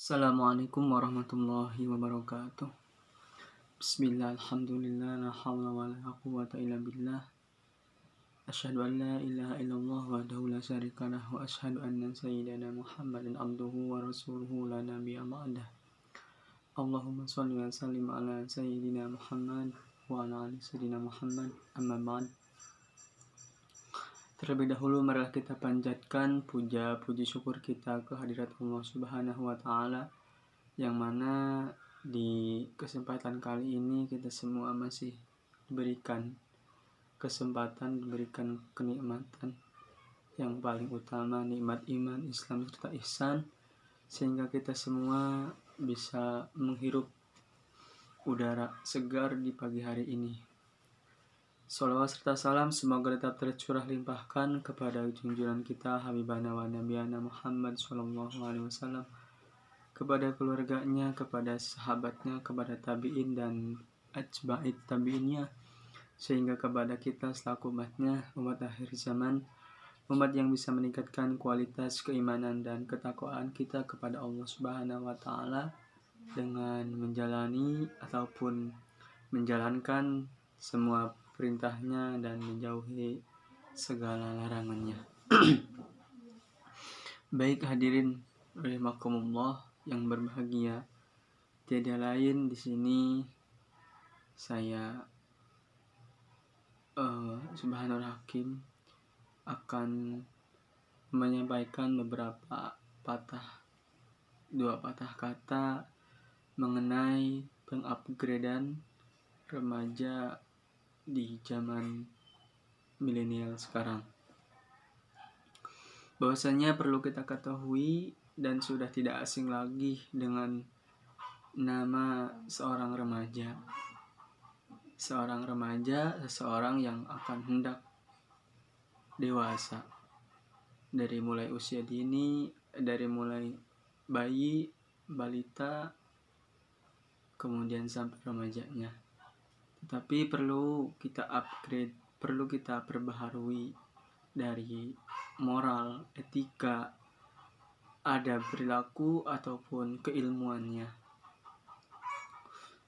Assalamualaikum warahmatullahi wabarakatuh. Bismillah, alhamdulillah, la hawla wa la quwwata illa billah. Asyhadu an la ilaha illallah wahdahu la syarika lah wa asyhadu anna sayyidana Muhammadan abduhu wa rasuluhu la nabiyya ba'dah. Allahumma shalli wa sallim ala sayyidina Muhammad wa ala ali sayyidina Muhammad, amma ba'd. Terlebih dahulu marilah kita panjatkan puja puji syukur kita ke hadirat Allah Subhanahu wa taala, yang mana di kesempatan kali ini kita semua masih diberikan kesempatan, diberikan kenikmatan yang paling utama, nikmat iman, Islam serta ihsan, sehingga kita semua bisa menghirup udara segar di pagi hari ini. Shalawat serta salam semoga tetap tercurah limpahkan kepada junjungan kita Habibana wa Nabiyana Muhammad SAW, kepada keluarganya, kepada sahabatnya, kepada tabi'in dan atba'it tabi'innya, sehingga kepada kita selaku umatnya, umat akhir zaman, umat yang bisa meningkatkan kualitas keimanan dan ketakwaan kita kepada Allah Subhanahu wa taala dengan menjalani ataupun menjalankan semua perintahnya dan menjauhi segala larangannya. Baik hadirin rahimakumullah yang berbahagia, tiada lain di sini saya Subhanul Hakim akan menyampaikan beberapa dua patah kata mengenai pengupgradean remaja di zaman milenial sekarang. Bahwasanya perlu kita ketahui dan sudah tidak asing lagi dengan nama seorang remaja. Seorang remaja, seseorang yang akan hendak dewasa. Dari mulai usia dini, dari mulai bayi, balita, kemudian sampai remajanya. Tetapi perlu kita upgrade, perlu kita perbaharui dari moral, etika, adab perilaku ataupun keilmuannya.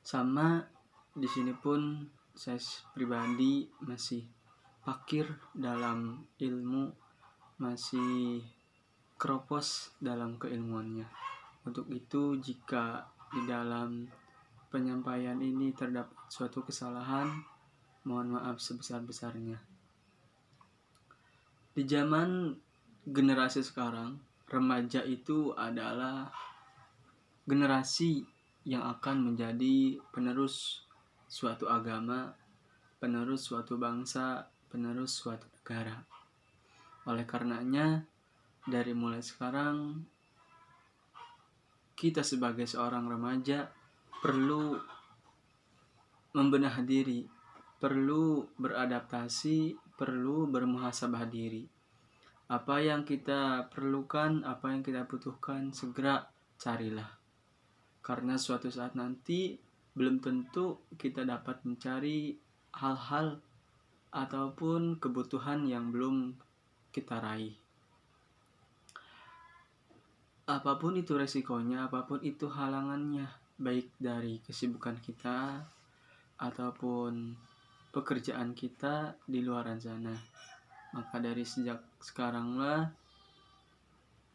Sama di sini pun saya pribadi masih fakir dalam ilmu, masih keropos dalam keilmuannya. Untuk itu jika di dalam penyampaian ini terdapat suatu kesalahan, mohon maaf sebesar-besarnya. Di zaman generasi sekarang, remaja itu adalah generasi yang akan menjadi penerus suatu agama, penerus suatu bangsa, penerus suatu negara. Oleh karenanya, dari mulai sekarang kita sebagai seorang remaja perlu membenah diri, perlu beradaptasi, perlu bermuhasabah diri. Apa yang kita perlukan, apa yang kita butuhkan, segera carilah. Karena suatu saat nanti belum tentu kita dapat mencari hal-hal ataupun kebutuhan yang belum kita raih. Apapun itu resikonya, apapun itu halangannya, baik dari kesibukan kita ataupun pekerjaan kita di luar sana. Maka dari sejak sekaranglah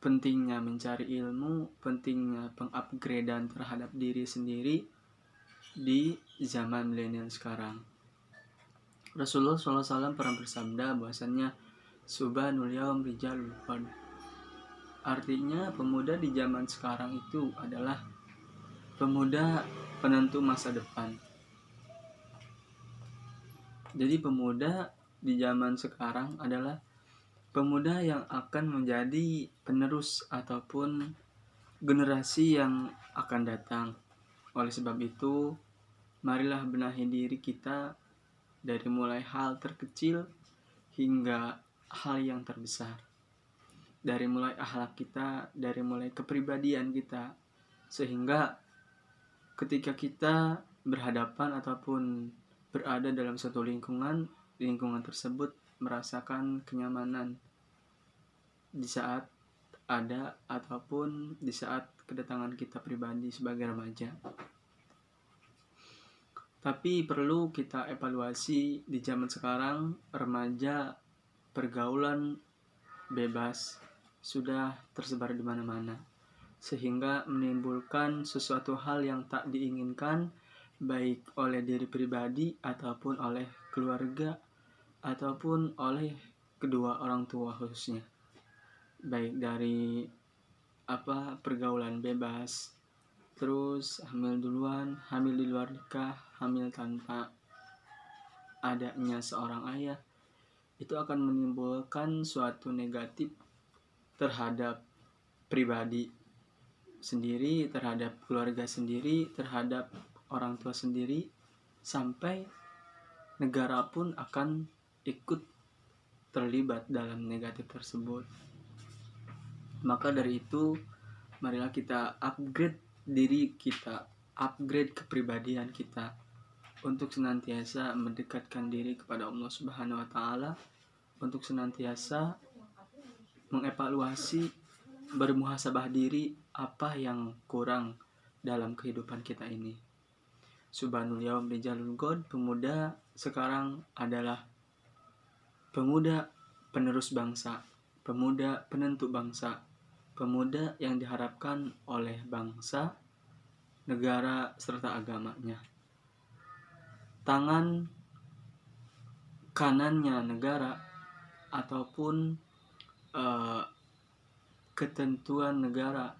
pentingnya mencari ilmu, pentingnya pengupgradean terhadap diri sendiri di zaman milenial sekarang. Rasulullah SAW pernah bersabda bahwasannya subhanul yaum rijalul qad. Artinya pemuda di zaman sekarang itu adalah pemuda penentu masa depan. Jadi pemuda di zaman sekarang adalah pemuda yang akan menjadi penerus ataupun generasi yang akan datang. Oleh sebab itu, marilah benahi diri kita dari mulai hal terkecil hingga hal yang terbesar. Dari mulai akhlak kita, dari mulai kepribadian kita, sehingga ketika kita berhadapan ataupun berada dalam suatu lingkungan tersebut merasakan kenyamanan di saat ada ataupun di saat kedatangan kita pribadi sebagai remaja. Tapi perlu kita evaluasi di zaman sekarang, remaja pergaulan bebas sudah tersebar di mana-mana, sehingga menimbulkan sesuatu hal yang tak diinginkan baik oleh diri pribadi ataupun oleh keluarga ataupun oleh kedua orang tua khususnya. Baik dari pergaulan bebas, terus hamil duluan, hamil di luar nikah, hamil tanpa adanya seorang ayah, itu akan menimbulkan suatu negatif terhadap pribadi sendiri, terhadap keluarga sendiri, terhadap orang tua sendiri, sampai negara pun akan ikut terlibat dalam negatif tersebut. Maka dari itu, marilah kita upgrade diri kita, upgrade kepribadian kita untuk senantiasa mendekatkan diri kepada Allah Subhanahu wa taala, untuk senantiasa mengevaluasi, bermuhasabah diri apa yang kurang dalam kehidupan kita ini. Subhanul yaum rijalul god, pemuda sekarang adalah pemuda penerus bangsa, pemuda penentu bangsa, pemuda yang diharapkan oleh bangsa, negara, serta agamanya. Tangan kanannya negara ataupun ketentuan negara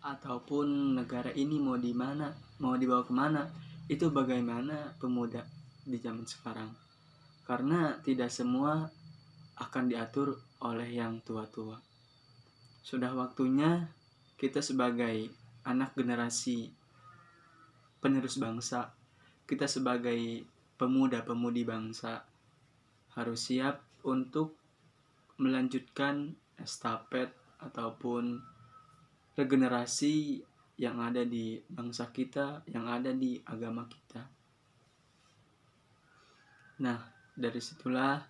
ataupun negara ini mau di mana, mau dibawa kemana, itu bagaimana pemuda di zaman sekarang. Karena tidak semua akan diatur oleh yang tua-tua. Sudah waktunya kita sebagai anak generasi penerus bangsa, kita sebagai pemuda-pemudi bangsa harus siap untuk melanjutkan estafet ataupun regenerasi yang ada di bangsa kita, yang ada di agama kita. Nah, dari situlah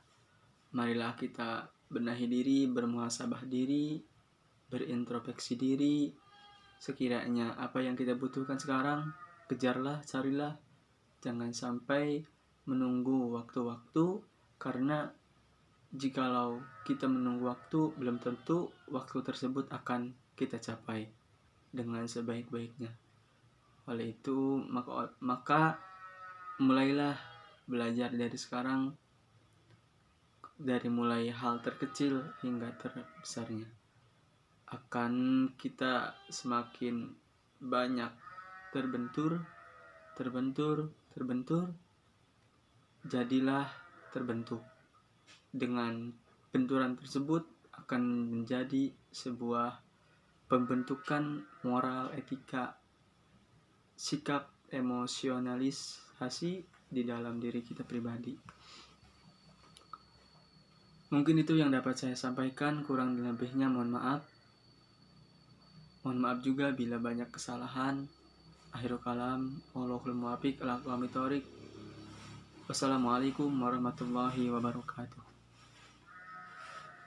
marilah kita benahi diri, bermuhasabah diri, berintrospeksi diri. Sekiranya apa yang kita butuhkan sekarang, kejarlah, carilah. Jangan sampai menunggu waktu-waktu, karena jikalau kita menunggu waktu, belum tentu waktu tersebut akan kita capai dengan sebaik-baiknya. Oleh itu, maka mulailah belajar dari sekarang, dari mulai hal terkecil hingga terbesarnya. Akan kita semakin banyak terbentur, jadilah terbentuk. Dengan benturan tersebut akan menjadi sebuah pembentukan moral, etika, sikap, emosionalisasi di dalam diri kita pribadi. Mungkin itu yang dapat saya sampaikan, kurang dan lebihnya mohon maaf. Mohon maaf juga bila banyak kesalahan. Akhirul kalam, wallahul muwaffiq ila aqwamit thoriq. Wassalamualaikum warahmatullahi wabarakatuh.